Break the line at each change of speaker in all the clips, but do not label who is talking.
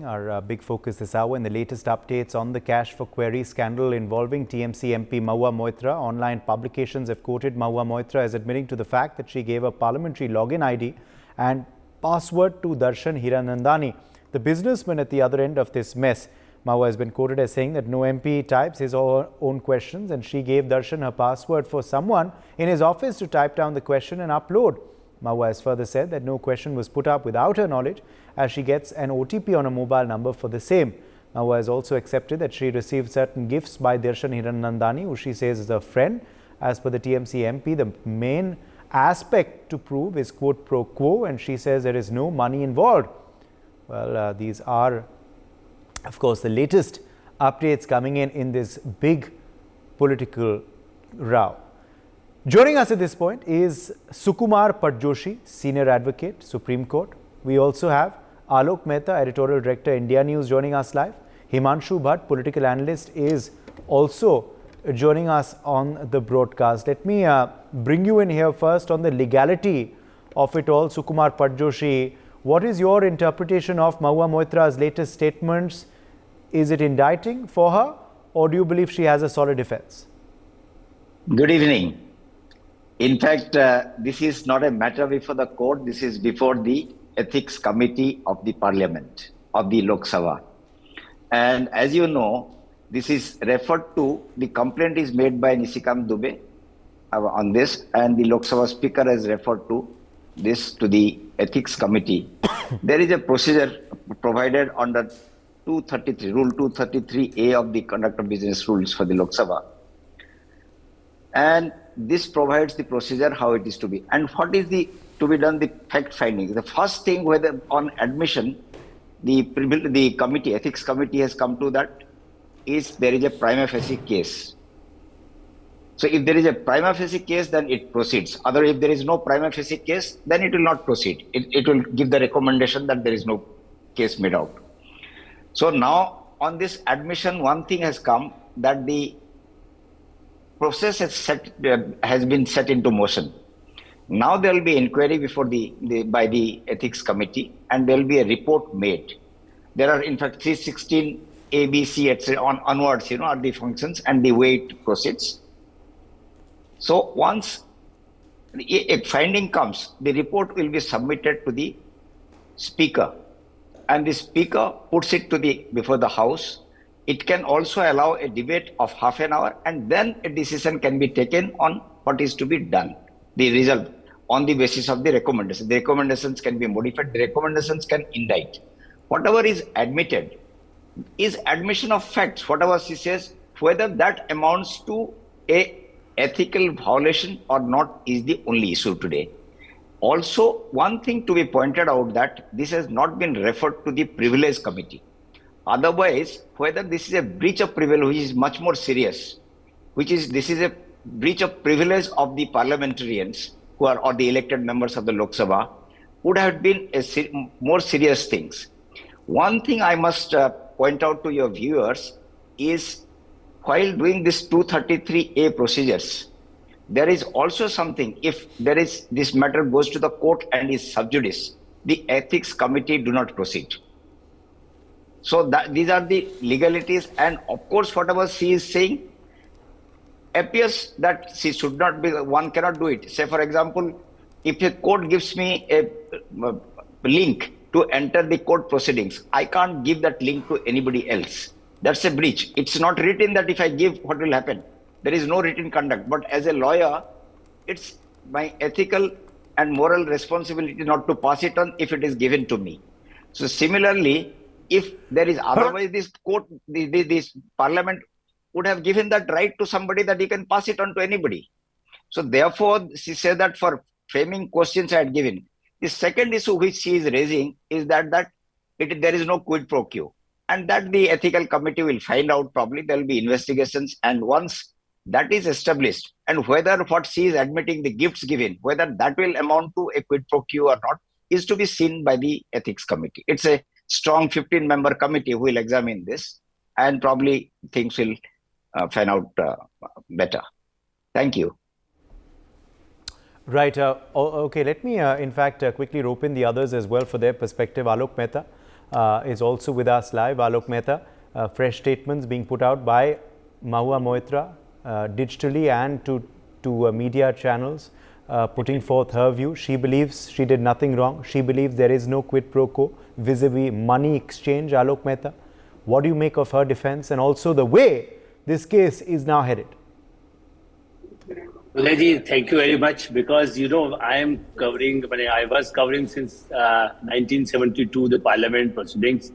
Our big focus this hour in the latest updates on the cash for query scandal involving TMC MP Mahua Moitra. Online publications have quoted Mahua Moitra as admitting to the fact that she gave a parliamentary login ID and password to Darshan Hiranandani, the businessman at the other end of this mess. Mahua has been quoted as saying that no MP types his or her own questions and she gave Darshan her password for someone in his office to type down the question and upload. Mahua has further said that no question was put up without her knowledge, as she gets an OTP on a mobile number for the same. Mahua has also accepted that she received certain gifts by Darshan Hiranandani, who she says is a friend. As per the TMC MP, the main aspect to prove is quid pro quo, and she says there is no money involved. Well, these are, of course, the latest updates coming in this big political row. Joining us at this point is Sukumar Patjoshi, Senior Advocate, Supreme Court. We also have Lok Mehta, Editorial Director, India News, joining us live. Himanshu Bhatt, Political Analyst, is also joining us on the broadcast. Let me bring you in here first on the legality of it all. Sukumar Patjoshi, what is your interpretation of Mahua Moitra's latest statements? Is it indicting for her, or do you believe she has a solid defense?
Good evening. In fact, this is not a matter before the court. This is before the Ethics Committee of the Parliament, of the Lok Sabha. And as you know, this is referred to, the complaint is made by Nishikant Dubey on this, and the Lok Sabha Speaker has referred to this to the Ethics Committee. There is a procedure provided under Rule 233A of the Conduct of Business Rules for the Lok Sabha. And this provides the procedure how it is to be. And what is to be done, the fact finding. The first thing, whether on admission, the Ethics Committee has come to that, is there is a prima facie case. So if there is a prima facie case, then it proceeds. Otherwise, if there is no prima facie case, then it will not proceed. It will give the recommendation that there is no case made out. So now on this admission, one thing has come, that the process has been set into motion. Now there will be inquiry before by the Ethics Committee, and there will be a report made. There are in fact 316 A, B, C, etc. onwards, are the functions and the way it proceeds. So once a finding comes, the report will be submitted to the Speaker, and the Speaker puts it before the House. It can also allow a debate of half an hour, and then a decision can be taken on what is to be done, the result, on the basis of the recommendations. The recommendations can be modified, the recommendations can indict. Whatever is admitted is admission of facts, whatever she says, whether that amounts to a ethical violation or not is the only issue today. Also, one thing to be pointed out, that this has not been referred to the Privilege Committee. Otherwise, whether this is a breach of privilege, which is much more serious, this is a breach of privilege of the parliamentarians who are, or the elected members of the Lok Sabha, would have been more serious things. One thing I must point out to your viewers is, while doing this 233A procedures, there is also something, if this matter goes to the court and is sub judice, the Ethics Committee do not proceed. So these are the legalities, and of course whatever she is saying appears that she should not be, one cannot do it. Say for example, if a court gives me a link to enter the court proceedings, I can't give that link to anybody else. That's a breach. It's not written that if I give, what will happen. There is no written conduct. But as a lawyer, it's my ethical and moral responsibility not to pass it on if it is given to me. So similarly, if there is otherwise, this court, this parliament would have given that right to somebody that he can pass it on to anybody. So therefore, she said that for framing questions I had given. The second issue which she is raising is that there is no quid pro quo, and that the ethical committee will find out. Probably there will be investigations, and once that is established, and whether what she is admitting, the gifts given, whether that will amount to a quid pro quo or not, is to be seen by the Ethics Committee. It's a strong 15-member committee who will examine this, and probably things will pan out better. Thank you.
Right. Okay, let me in fact quickly rope in the others as well for their perspective. Lok Mehta, is also with us live. Alok Mehta, fresh statements being put out by Mahua Moitra digitally and to media channels, putting forth her view. She believes she did nothing wrong. She believes there is no quid pro quo vis-a-vis money exchange. Alok Mehta, what do you make of her defense and also the way this case is now headed?
Udaiji, thank you very much, because I was covering since 1972 the Parliament proceedings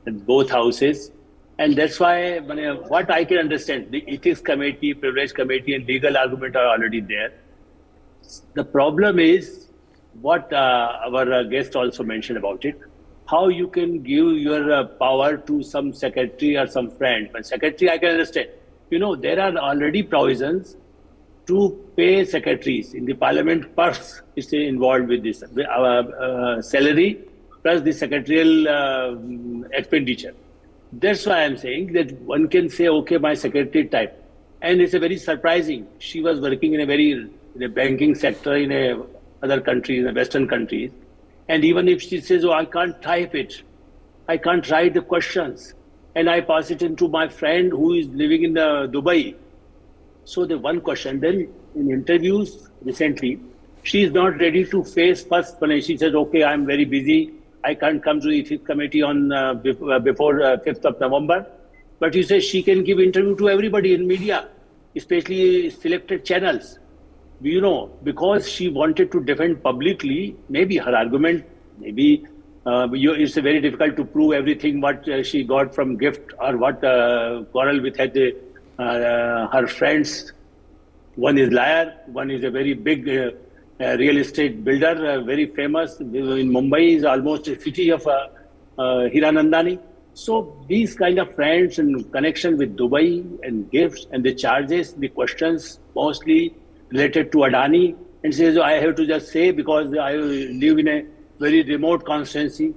in both houses, and that's why what I can understand, the Ethics Committee, Privilege Committee, and legal argument are already there. The problem is what our guest also mentioned about it, how you can give your power to some secretary or some friend. But secretary, I can understand. There are already provisions to pay secretaries in the Parliament purse is involved with this salary plus the secretarial expenditure. That's why I'm saying that one can say, okay, my secretary type, and it's a very surprising. She was working in a banking sector in other countries, in the Western countries, and even if she says, oh, I can't type it, I can't write the questions, and I pass it into my friend who is living in Dubai. So the one question, then in interviews recently, she is not ready to face first. She says, okay, I'm very busy. I can't come to the Ethics Committee on before 5th of November. But you say she can give interview to everybody in media, especially selected channels. Because she wanted to defend publicly, maybe her argument, it's very difficult to prove everything what she got from gift or what quarrel with her friends. One is liar, one is a very big real estate builder, very famous in Mumbai, is almost a city of Hiranandani. So these kind of friends in connection with Dubai and gifts and the charges, the questions mostly related to Adani, and says, I have to just say because I live in a very remote constituency.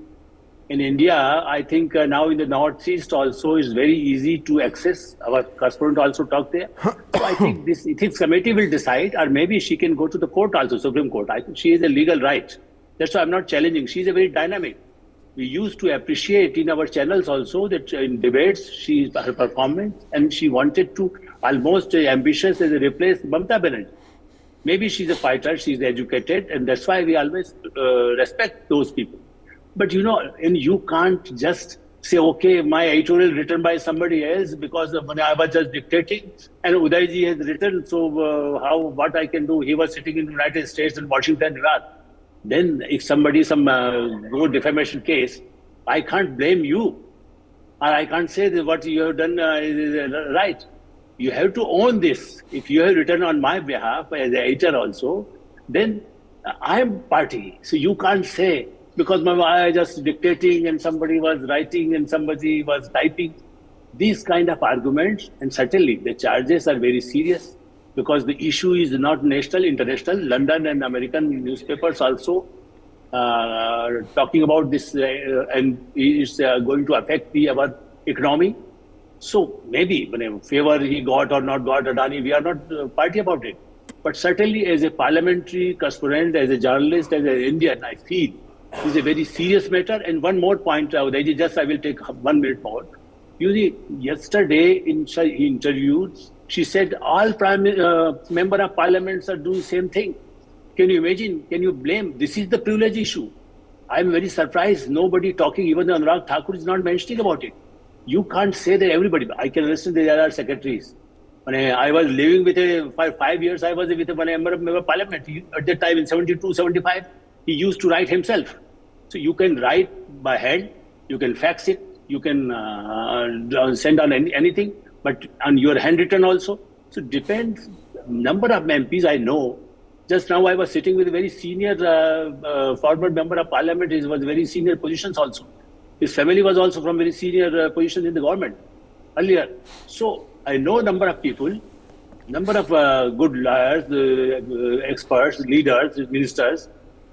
In India, I think now in the Northeast also is very easy to access. Our correspondent also talked there. So I think this Ethics Committee will decide, or maybe she can go to the court also, Supreme Court. I think she has a legal right. That's why I'm not challenging. She's a very dynamic. We used to appreciate in our channels also that in debates, her performance, and she wanted to almost ambitious as a replace Mamata Banerjee. Maybe she's a fighter, she's educated, and that's why we always respect those people. But and you can't just say, okay, my editorial written by somebody else because I was just dictating, and Udayji has written, so what I can do? He was sitting in the United States in Washington, New York. Then if somebody, go defamation case, I can't blame you. Or I can't say that what you have done is right. You have to own this. If you have written on my behalf as an editor also, then I am party. So you can't say, because I was just dictating and somebody was writing and somebody was typing. These kind of arguments, and certainly the charges are very serious because the issue is not national, international. London and American newspapers also talking about this and it's going to affect our economy. So maybe favor he got or not got Adani, we are not party about it. But certainly as a parliamentary correspondent, as a journalist, as an Indian, I feel this is a very serious matter. And one more point, Udaiji, just I will take 1 minute more. You see, yesterday in interviews, she said all member of parliaments are doing the same thing. Can you imagine? Can you blame? This is the privilege issue. I'm very surprised. Nobody talking, even Anurag Thakur is not mentioning about it. You can't say that everybody. I can understand there are secretaries. When I was living with for 5 years, I was with a member of parliament. At that time in 72, 75, he used to write himself. So you can write by hand, you can fax it, you can send on anything, but on your handwritten also. So depends. Number of MPs I know. Just now I was sitting with a very senior former member of parliament. He was very senior positions also. His family was also from very senior positions in the government earlier. So I know a number of people, number of good lawyers, experts, leaders, ministers,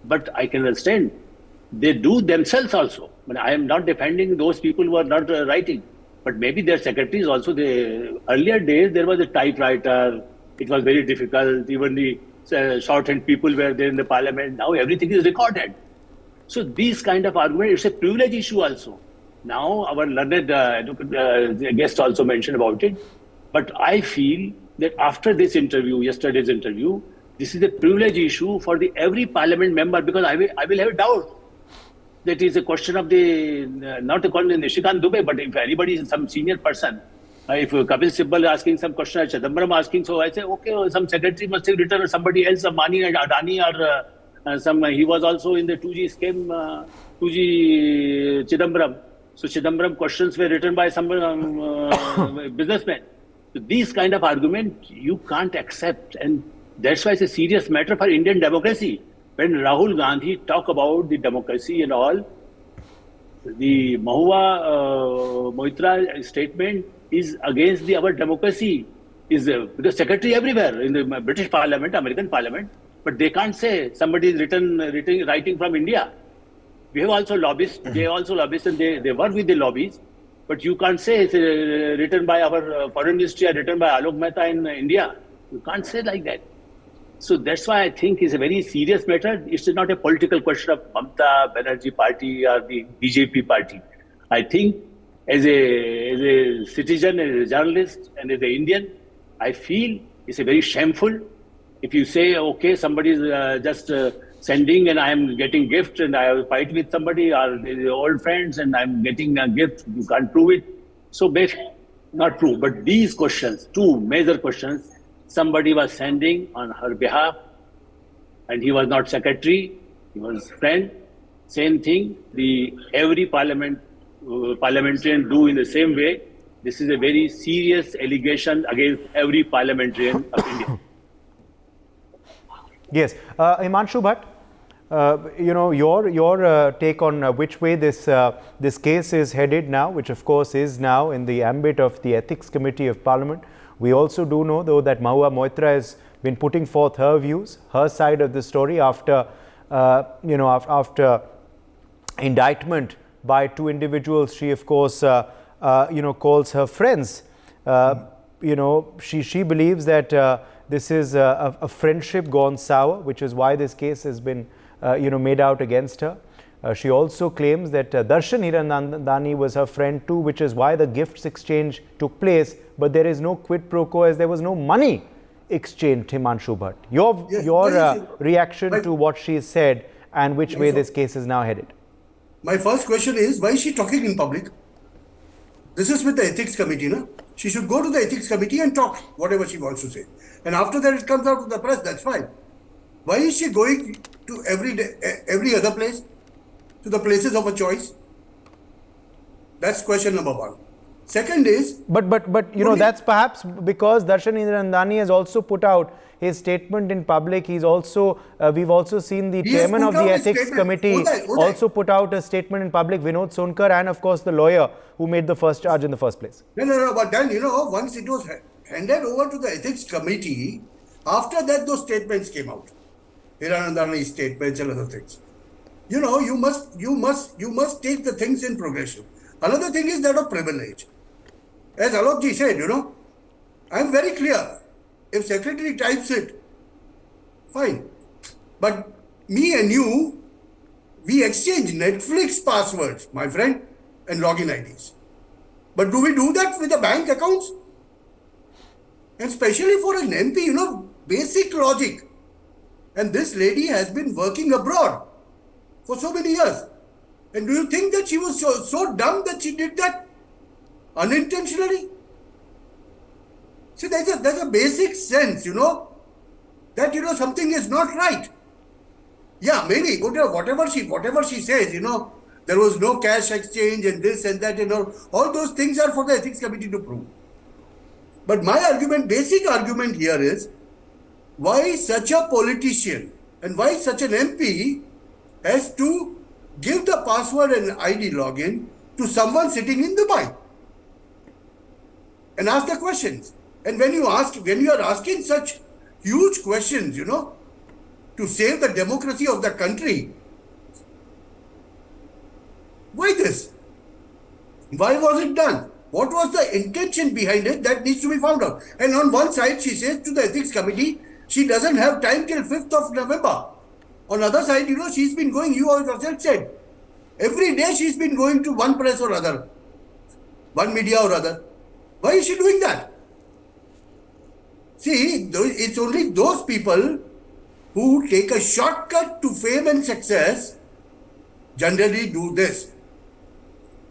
but I can understand they do themselves also. But I am not defending those people who are not writing, but maybe their secretaries also. The earlier days there was a typewriter. It was very difficult. Even the shorthand people were there in the parliament. Now everything is recorded. So these kind of argument, it's a privilege issue also. Now our learned guest also mentioned about it. But I feel that after this interview, yesterday's interview, this is a privilege issue for every parliament member, because I will have a doubt. That is a question of not the Nishikant Dubey, but if anybody is some senior person, if Kapil Sibal is asking some question, or Chidambaram asking, so I say, okay, some secretary must have written, or somebody else, Mani and Adani, or he was also in the 2G scheme, 2G Chidambaram. So Chidambaram questions were written by some businessman. So these kind of argument you can't accept, and that's why it's a serious matter for Indian democracy. When Rahul Gandhi talk about the democracy and all, the Mahua Moitra statement is against our democracy. Is because secretary everywhere in the British Parliament, American Parliament, but they can't say somebody is writing from India. We have also lobbyists. They also lobbyists, and they work with the lobbies. But you can't say it's written by our foreign ministry or written by Alok Mehta in India. You can't say like that. So that's why I think it's a very serious matter. It's not a political question of Mamata Banerjee party or the BJP party. I think as a citizen, as a journalist, and as an Indian, I feel it's a very shameful. If you say, okay, somebody is just sending and I am getting gift and I will fight with somebody or old friends and I'm getting a gift, you can't prove it. So basically, not true. But these questions, two major questions, somebody was sending on her behalf and he was not secretary, he was friend. Same thing, every parliamentarian do in the same way. This is a very serious allegation against every parliamentarian of India.
Yes, Himanshu Bhatt, your take on which way this case is headed now, which of course is now in the ambit of the Ethics Committee of Parliament. We also do know, though, that Mahua Moitra has been putting forth her views, her side of the story after, after indictment by two individuals. She, of course, calls her friends. She believes that this is a friendship gone sour, which is why this case has been, made out against her. She also claims that Darshan Hiranandani was her friend too, which is why the gifts exchange took place. But there is no quid pro quo, as there was no money exchanged. Himanshu Bhatt, your reaction to what she said and which way this case is now headed.
My first question is, why is she talking in public? This is with the Ethics Committee, no? She should go to the Ethics Committee and talk whatever she wants to say. And after that it comes out to the press, that's fine. Why is she going to every other place? To the places of her choice? That's question number one. Second is... But
that's perhaps because Darshan Hiranandani has also put out his statement in public. He's also, we've also seen the chairman of the Ethics Committee also put out a statement in public, Vinod Sonkar, and of course the lawyer who made the first charge in the first place.
No, but then, once it was handed over to the Ethics Committee, after that those statements came out. Hiranandani's statements and other things. You must take the things in progression. Another thing is that of privilege. As Alokji said, I'm very clear. If secretary types it, fine. But me and you, we exchange Netflix passwords, my friend, and login IDs. But do we do that with the bank accounts? And especially for an MP, basic logic. And this lady has been working abroad for so many years. And do you think that she was so dumb that she did that unintentionally? See, there's a basic sense, that, something is not right. Yeah, maybe, whatever she says, there was no cash exchange and this and that and all those things are for the Ethics Committee to prove. But my basic argument here is, why such a politician and why such an MP has to give the password and ID login to someone sitting in Dubai and ask the questions. And when you are asking such huge questions, to save the democracy of the country, why this? Why was it done? What was the intention behind it? That needs to be found out. And on one side, she says to the Ethics Committee, she doesn't have time till 5th of November On other side, she's been going, you yourself said, every day she's been going to one press or other, one media or other. Why is she doing that? See, it's only those people who take a shortcut to fame and success generally do this.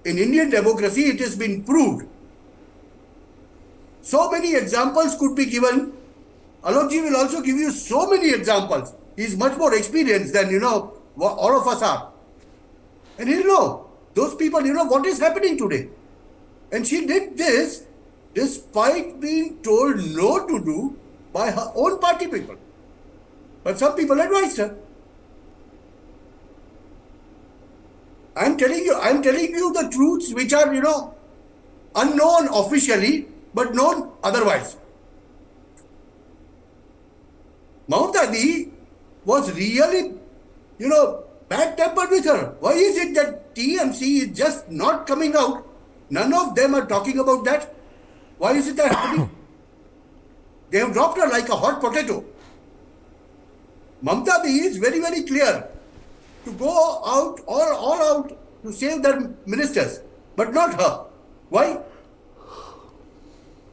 In Indian democracy, it has been proved. So many examples could be given. Alokji will also give you so many examples. He's much more experienced than, all of us are. And he'll know, those people, what is happening today. And she did this despite being told no to do by her own party people. But some people advised her. I'm telling you the truths which are, unknown officially, but known otherwise. Mahua was really, bad-tempered with her. Why is it that TMC is just not coming out? None of them are talking about that. Why is it that happening? They have dropped her like a hot potato. Mamta is very, very clear to go out, all out to save their ministers, but not her. Why?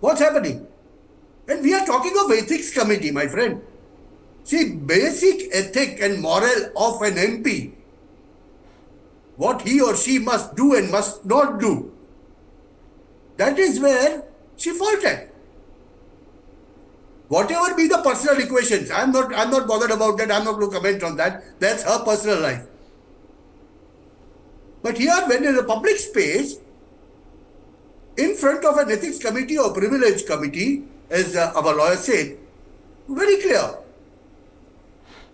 What's happening? And we are talking of ethics committee, my friend. See, basic ethic and moral of an MP, what he or she must do and must not do, that is where she faltered. Whatever be the personal equations, I'm not bothered about that. I'm not going to comment on that. That's her personal life. But here, when in a public space, in front of an ethics committee or privilege committee, as our lawyer said, very clear.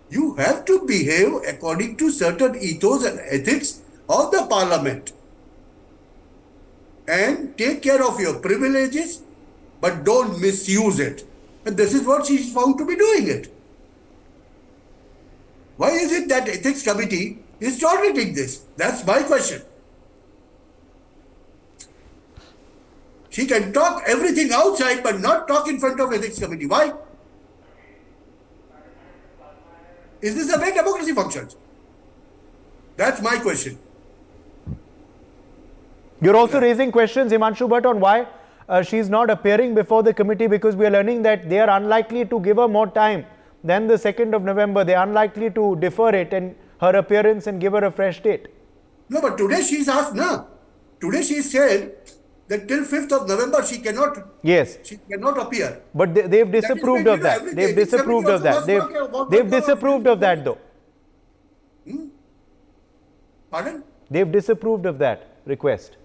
You have to behave according to certain ethos and ethics of the parliament and take care of your privileges, but don't misuse it. And this is what she is found to be doing it. Why is it that ethics committee is tolerating this? That's my question. She can talk everything outside, but not talk in front of ethics committee. Why? Is this the way democracy functions? That's my question.
You're also raising questions, Himanshu Bhatt, on why she's not appearing before the committee, because we are learning that they are unlikely to give her more time than the 2nd of November. They are unlikely to defer it and her appearance and give her a fresh date.
No, but today she's asked, no. Today she said that till 5th of November she cannot.
Yes.
She cannot appear.
But they've disapproved of that. They've disapproved of that. They've disapproved of that though.
Pardon?
They've disapproved of that request.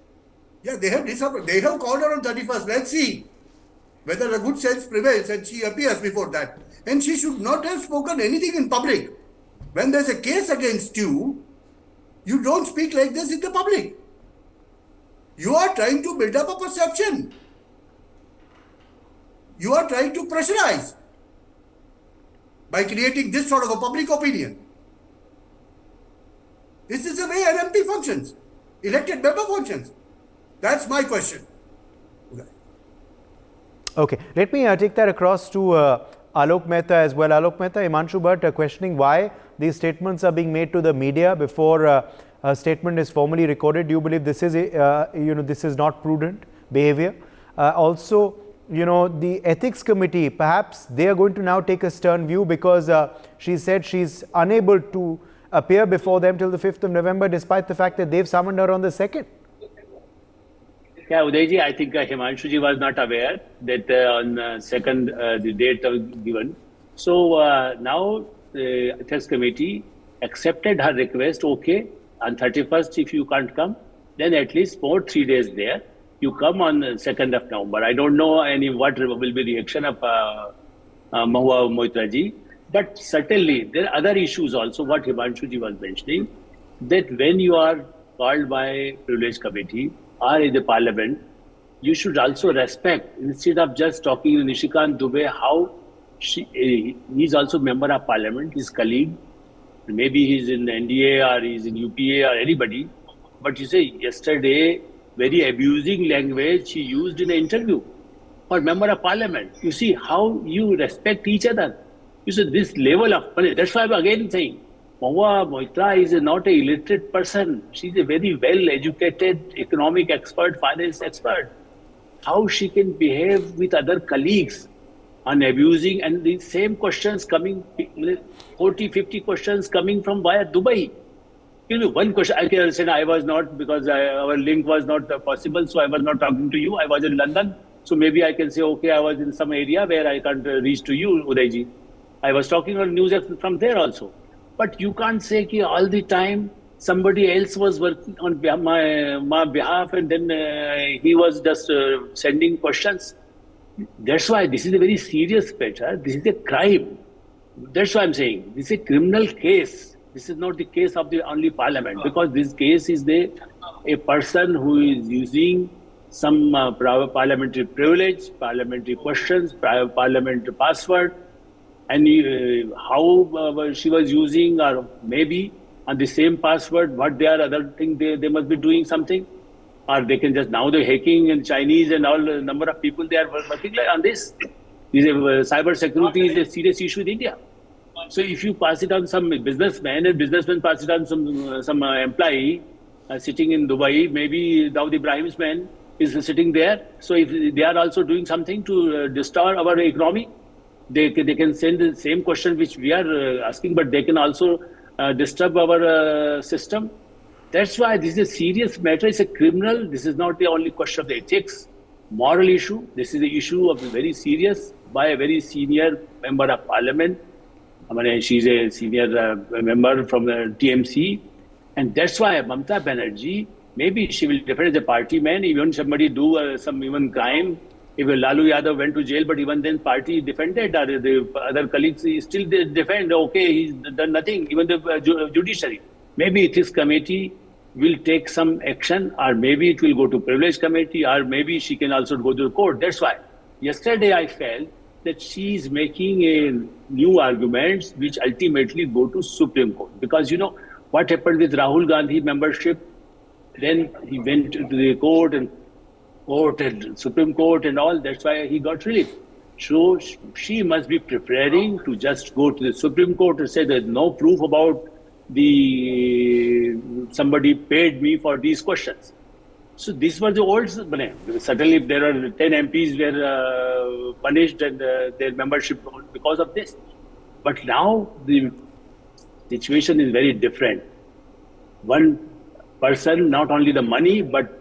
Yeah, they have disapproved. They have called her on 31st. Let's see whether a good sense prevails and she appears before that. And she should not have spoken anything in public. When there's a case against you, you don't speak like this in the public. You are trying to build up a perception. You are trying to pressurize by creating this sort of a public opinion. This is the way an MP functions, elected member functions. That's my question.
Okay, let me take that across to Alok Mehta as well. Alok Mehta, Himanshu Bhatt questioning why these statements are being made to the media before a statement is formally recorded. Do you believe this is, this is not prudent behavior? Also, the ethics committee, perhaps they are going to now take a stern view because she said she's unable to appear before them till the 5th of November, despite the fact that they've summoned her on the 2nd.
Yeah, Udayji, I think Himanshuji was not aware that on 2nd the date was given. So now the ethics committee accepted her request. Okay, on 31st, if you can't come, then at least for 3 days there. You come on 2nd of November. I don't know what will be the reaction of Mahua Moitra ji. But certainly there are other issues also, what Himanshu ji was mentioning, that when you are called by privilege committee or in the parliament, you should also respect, instead of just talking to Nishikant Dubey, how he's also member of parliament, his colleague, maybe he's in NDA or he's in UPA or anybody, but you say yesterday, very abusing language he used in an interview for member of parliament. You see how you respect each other. You see this level of, that's why I'm again saying, Mahua Moitra is not an illiterate person. She's a very well-educated economic expert, finance expert. How she can behave with other colleagues on abusing, and the same questions coming, 40, 50 questions coming from via Dubai. Give me one question. I can understand I was not, because our link was not possible, so I was not talking to you. I was in London. So maybe I can say, okay, I was in some area where I can't reach to you, Udayji. I was talking on NewsX from there also. But you can't say that all the time somebody else was working on my behalf, and then he was just sending questions. That's why this is a very serious matter. This is a crime. That's why I'm saying this is a criminal case. This is not the case of the only parliament, because this case is a person who is using some parliamentary privilege, parliamentary questions, parliamentary password, and how she was using, or maybe on the same password, what they are, other thing they must be doing something, or they can just, now they're hacking and Chinese and all the number of people they are working on this. Cyber security is a serious issue in India. So if you pass it on some businessman, and businessman pass it on some employee sitting in Dubai, maybe Dawood Ibrahim's man is sitting there. So if they are also doing something to disturb our economy, they can send the same question which we are asking, but they can also disturb our system. That's why this is a serious matter. It's a criminal. This is not the only question of the ethics, moral issue. This is the issue of a very serious, by a very senior member of parliament. I mean, she's a senior member from the TMC. And that's why Mamata Banerjee, maybe she will defend as a party man. Even somebody do some even crime. If Lalu Yadav went to jail, but even then party defended, or the other colleagues still defend, okay, he's done nothing, even the judiciary. Maybe ethics committee will take some action, or maybe it will go to privilege committee, or maybe she can also go to the court. That's why yesterday I felt that she is making a new arguments which ultimately go to Supreme Court. Because you know what happened with Rahul Gandhi membership, then he went to the court and Supreme Court and all. That's why he got relief. So she must be preparing to just go to the Supreme Court and say there's no proof about somebody paid me for these questions. So these were the old. Certainly there are 10 MPs were punished and their membership because of this. But now the situation is very different. One person, not only the money, but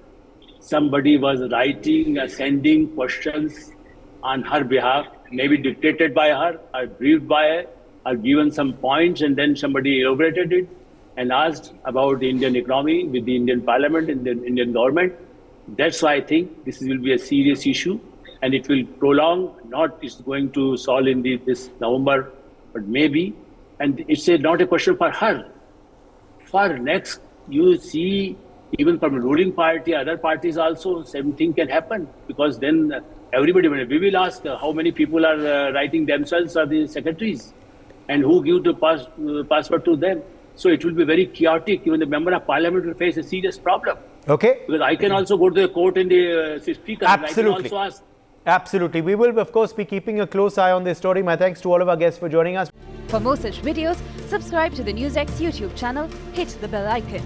somebody was writing, sending questions on her behalf, maybe dictated by her, or briefed by her, or given some points, and then somebody elaborated it and asked about the Indian economy with the Indian Parliament and the Indian government. That's why I think this will be a serious issue, and it will prolong. Not it's going to solve in this November, but maybe, and it's not a question for her. For next, you see, even from the ruling party, other parties also, same thing can happen, because then everybody, we will ask how many people are writing themselves or the secretaries, and who give the password to them. So it will be very chaotic. Even the member of parliament will face a serious problem.
Okay.
Because I can also go to the court and the speaker.
Absolutely.
And I can also ask.
Absolutely. We will, of course, be keeping a close eye on this story. My thanks to all of our guests for joining us.
For more such videos, subscribe to the NewsX YouTube channel, hit the bell icon.